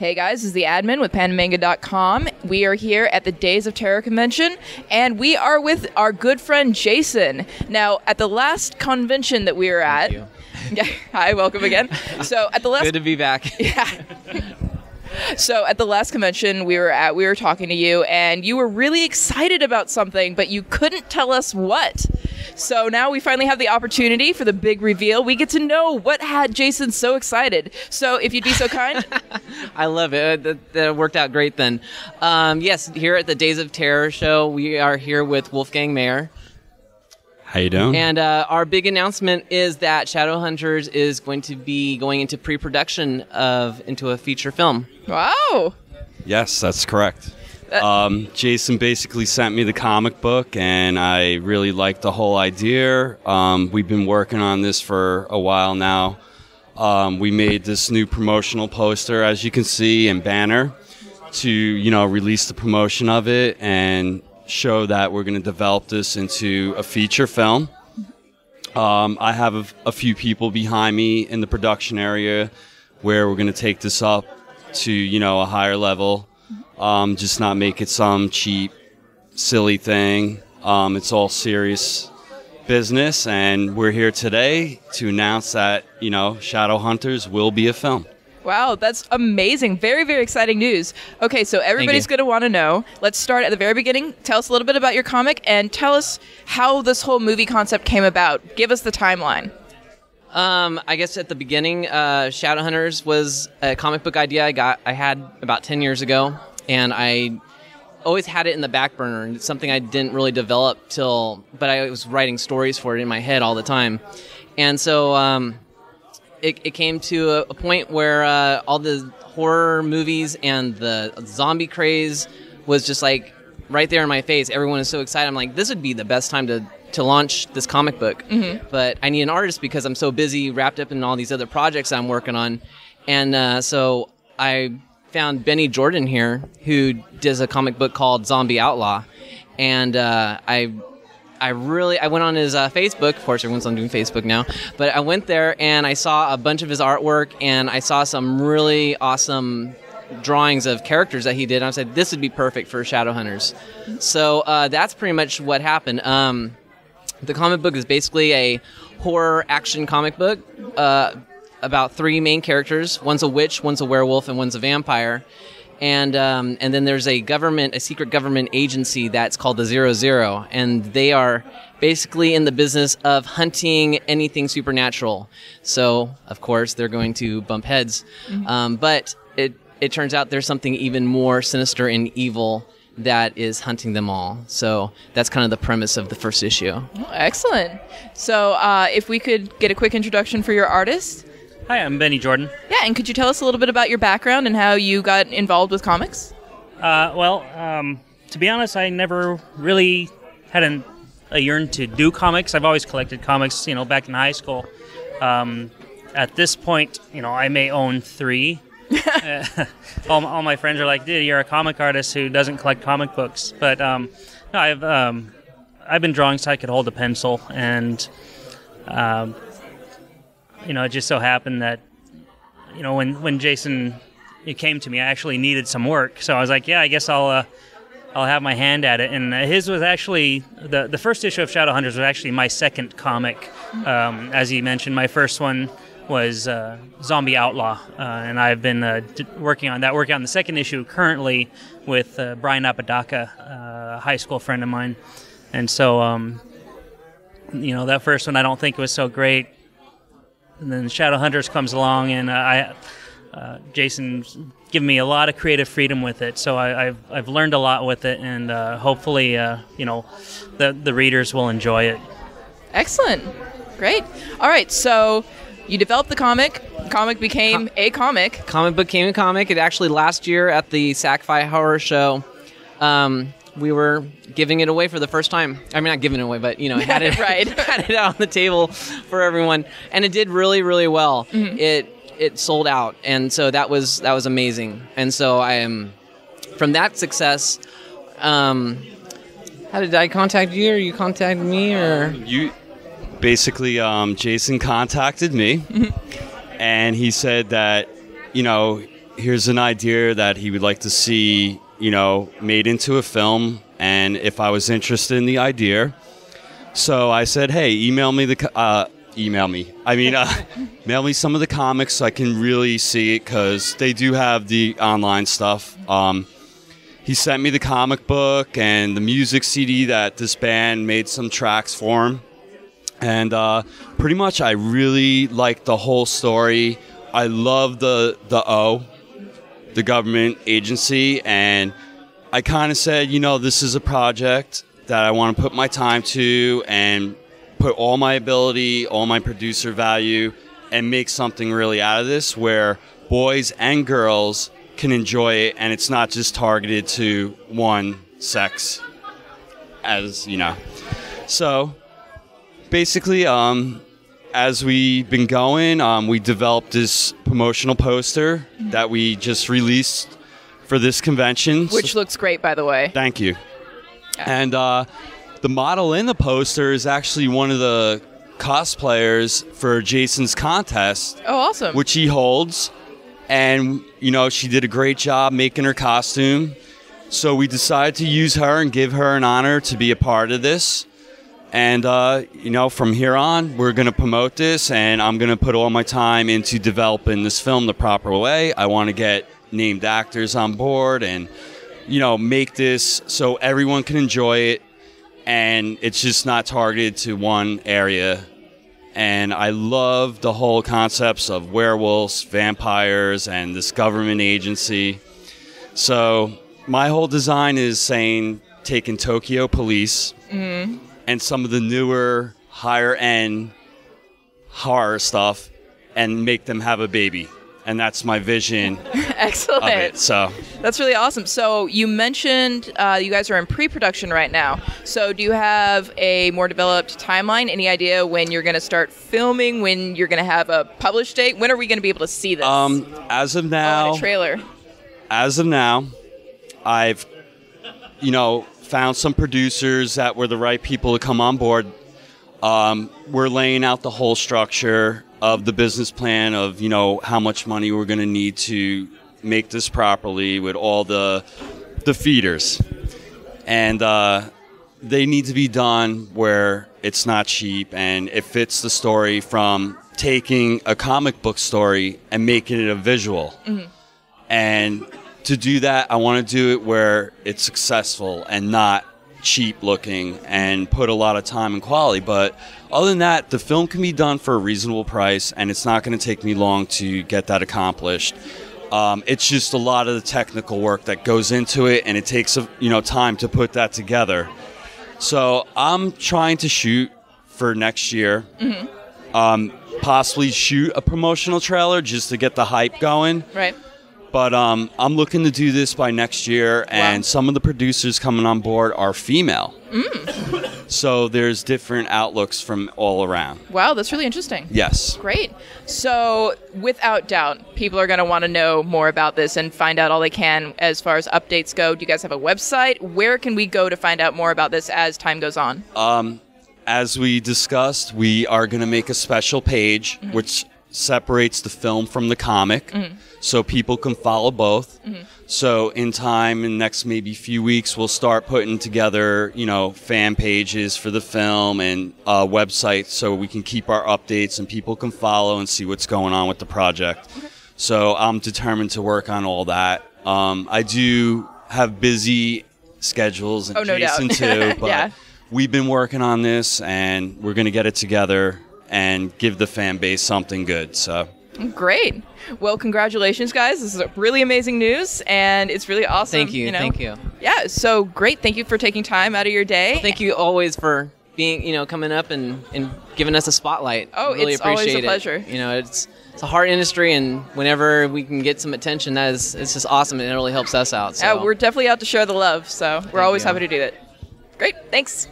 Hey guys, this is the admin with PandaManga.com. We are here at the Days of Terror convention, and we are with our good friend Jason. Now, at the last convention that we were at... Yeah, hi, welcome again. So at the last... Good to be back. Yeah. So at the last convention we were talking to you, and you were really excited about something, but you couldn't tell us what. So now we finally have the opportunity for the big reveal. We get to know what had Jason so excited. So if you'd be so kind. I love it. That worked out great then. Yes, here at the Days of Terror show, we are here with Wolfgang Meyer. How you doing? And our big announcement is that Shadowhunters is going to be going into pre-production into a feature film. Wow. Yes, that's correct. Jason basically sent me the comic book, and I really liked the whole idea. We've been working on this for a while now. We made this new promotional poster, as you can see, and banner to, release the promotion of it and show that we're going to develop this into a feature film. I have a few people behind me in the production area where we're going to take this up to, a higher level. Just not make it some cheap, silly thing. It's all serious business, and we're here today to announce that, Shadowhunters will be a film. Wow, that's amazing. Very, very exciting news. Okay, so everybody's going to want to know. Let's start at the very beginning. Tell us a little bit about your comic, and tell us how this whole movie concept came about. Give us the timeline. I guess at the beginning, Shadowhunters was a comic book idea I had about 10 years ago. And I always had it in the back burner, and it's something I didn't really develop but I was writing stories for it in my head all the time. And so it came to a point where all the horror movies and the zombie craze was just like right there in my face. Everyone is so excited. I'm like, this would be the best time to launch this comic book. Mm-hmm. But I need an artist because I'm so busy wrapped up in all these other projects I'm working on. And so I found Benny Jordan here, who does a comic book called Zombie Outlaw, and I went on his Facebook. Of course, everyone's on doing Facebook now, but I went there and I saw a bunch of his artwork, and I saw some really awesome drawings of characters that he did. And I said, this would be perfect for Shadowhunters. So that's pretty much what happened. The comic book is basically a horror action comic book. About three main characters. One's a witch, one's a werewolf, and one's a vampire. And then there's a secret government agency that's called the 00, and they are basically in the business of hunting anything supernatural. So, of course, they're going to bump heads. Mm-hmm. But it turns out there's something even more sinister and evil that is hunting them all. So that's kind of the premise of the first issue. Oh, excellent. So if we could get a quick introduction for your artist. Hi, I'm Benny Jordan. Yeah, and could you tell us a little bit about your background and how you got involved with comics? To be honest, I never really had a yearn to do comics. I've always collected comics, back in high school. At this point, I may own 3. All my friends are like, dude, you're a comic artist who doesn't collect comic books. But no, I've been drawing so I could hold a pencil, and it just so happened that, when Jason came to me, I actually needed some work. So I was like, yeah, I guess I'll have my hand at it. And his was actually, the first issue of Shadowhunters was actually my second comic. As he mentioned, my first one was Zombie Outlaw. And I've been working on the second issue currently with Brian Apodaca, a high school friend of mine. And so, that first one I don't think was so great. And then Shadowhunters comes along, and Jason's given me a lot of creative freedom with it. So I've learned a lot with it, and hopefully, the readers will enjoy it. Excellent, great. All right, so you developed the comic. The comic became a comic. Comic book became a comic. It actually last year at the Sci-Fi Horror Show. We were giving it away for the first time. I mean, not giving it away, but, had it right. Had it out on the table for everyone. And it did really, really well. Mm-hmm. It sold out. And so that was amazing. And so from that success, how did I contact you, or you contacted me, or? You basically, Jason contacted me, and he said that, here's an idea that he would like to see, made into a film, and if I was interested in the idea. So I said, hey, mail me some of the comics so I can really see it, because they do have the online stuff. He sent me the comic book and the music CD that this band made some tracks for him. And pretty much I really liked the whole story. I love the government agency, and I kind of said, this is a project that I want to put my time to and put all my ability, all my producer value, and make something really out of this where boys and girls can enjoy it, and it's not just targeted to one sex, as you know. So basically, as we've been going, we developed this promotional poster that we just released for this convention. Which looks great, by the way. Thank you. And the model in the poster is actually one of the cosplayers for Jason's contest. Oh, awesome. Which he holds. And, she did a great job making her costume. So we decided to use her and give her an honor to be a part of this. And, from here on, we're going to promote this, and I'm going to put all my time into developing this film the proper way. I want to get named actors on board and, make this so everyone can enjoy it, and it's just not targeted to one area. And I love the whole concepts of werewolves, vampires, and this government agency. So my whole design is taking Tokyo Police and some of the newer, higher-end horror stuff and make them have a baby. And that's my vision. Excellent. Of it, so that's really awesome. So you mentioned you guys are in pre-production right now. So do you have a more developed timeline? Any idea when you're going to start filming? When you're going to have a published date? When are we going to be able to see this? As of now, a trailer. As of now, I've found some producers that were the right people to come on board. We're laying out the whole structure of the business plan of, how much money we're going to need to make this properly with all the feeders. And they need to be done where it's not cheap and it fits the story, from taking a comic book story and making it a visual. Mm-hmm. And to do that, I want to do it where it's successful and not cheap looking, and put a lot of time and quality. But other than that, the film can be done for a reasonable price, and it's not going to take me long to get that accomplished. It's just a lot of the technical work that goes into it, and it takes time to put that together. So I'm trying to shoot for next year. Mm-hmm. Possibly shoot a promotional trailer just to get the hype going. Right. But I'm looking to do this by next year, and some of the producers coming on board are female. So there's different outlooks from all around. Wow, that's really interesting. Yes. Great. So without doubt, people are going to want to know more about this and find out all they can as far as updates go. Do you guys have a website? Where can we go to find out more about this as time goes on? As we discussed, we are going to make a special page, which separates the film from the comic, so people can follow both. So in time, in the next maybe few weeks, we'll start putting together, fan pages for the film and a website so we can keep our updates and people can follow and see what's going on with the project. So I'm determined to work on all that. I do have busy schedules, and no Jason doubt. too, but we've been working on this, and we're going to get it together and give the fan base something good. So great. Well, congratulations, guys. This is really amazing news, and it's really awesome. Thank you. Thank you. Yeah, so great. Thank you for taking time out of your day. Well, thank you always for being, coming up and giving us a spotlight. Oh, really it's always a appreciate pleasure. It's a hard industry, and whenever we can get some attention, it's just awesome, and it really helps us out. So. We're definitely out to share the love, so we're always happy to do that. Great. Thanks.